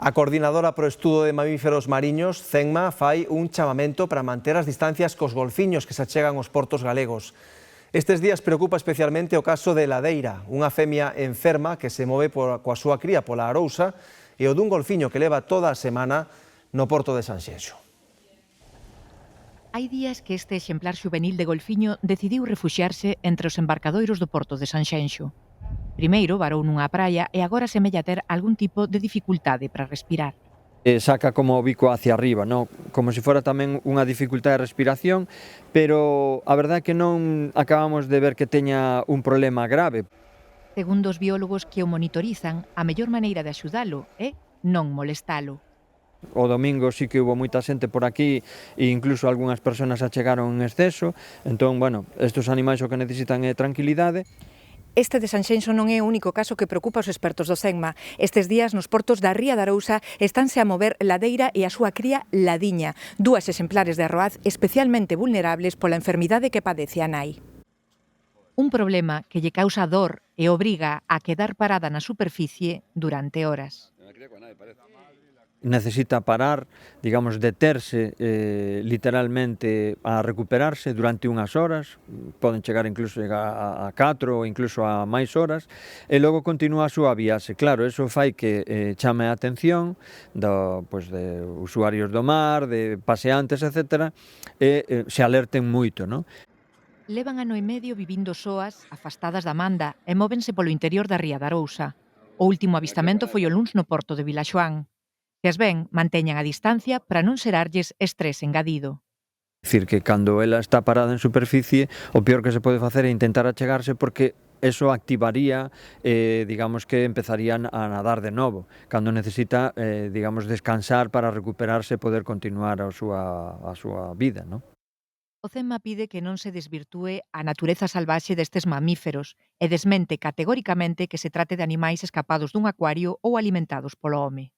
A coordinadora pro estudo de mamíferos mariños, CENMA, fai un chamamento para manter as distancias cos golfiños que se achegan aos portos galegos. Estes días preocupa especialmente o caso de Ladeira, unha femia enferma que se move coa súa cría pola Arousa e o dun golfiño que leva toda a semana no porto de Sanxenxo. Hai días que este exemplar xuvenil de golfiño decidiu refuxiarse entre os embarcadoiros do porto de Sanxenxo. Primeiro varou nunha praia e agora semella ter algún tipo de dificultade para respirar. Saca como o bico hacia arriba, non? Como se fora tamén unha dificultade de respiración, pero a verdade é que non acabamos de ver que teña un problema grave. Segundo os biólogos que o monitorizan, a mellor maneira de axudalo é non molestalo. O domingo sí que hubo moita xente por aquí e incluso algunhas persoas achegaron en exceso, entón, bueno, estes animais o que necesitan é tranquilidade. Este de Sanxenxo non é o único caso que preocupa os expertos do CENMA. Estes días nos portos da Ría da Arousa estánse a mover Ladeira e a súa cría Ladiña, dúas exemplares de arroaz especialmente vulnerables pola enfermidade que padece a nai. Un problema que lle causa dor e obriga a quedar parada na superficie durante horas. Necesita parar, digamos, deterse literalmente a recuperarse durante unhas horas, poden chegar incluso a 4 ou incluso a máis horas, e logo continúa a súa viaxe. Claro, eso fai que chame a atención de usuarios do mar, de paseantes, etc., e se alerten moito, non? Levan ano e medio vivindo soas, afastadas da manda, e móvense polo interior da Ría da Arousa. O último avistamento foi o luns no porto de Vilaxoán. Se as ven, manteñan a distancia para non xerarlles estrés engadido. Dicir que cando ela está parada en superficie, o peor que se pode facer é intentar achegarse porque eso activaría, digamos que empezarían a nadar de novo, cando necesita, digamos, descansar para recuperarse e poder continuar a súa vida, non? O CENMA pide que non se desvirtúe a natureza salvaxe destes mamíferos e desmente categóricamente que se trate de animais escapados dun acuario ou alimentados polo home.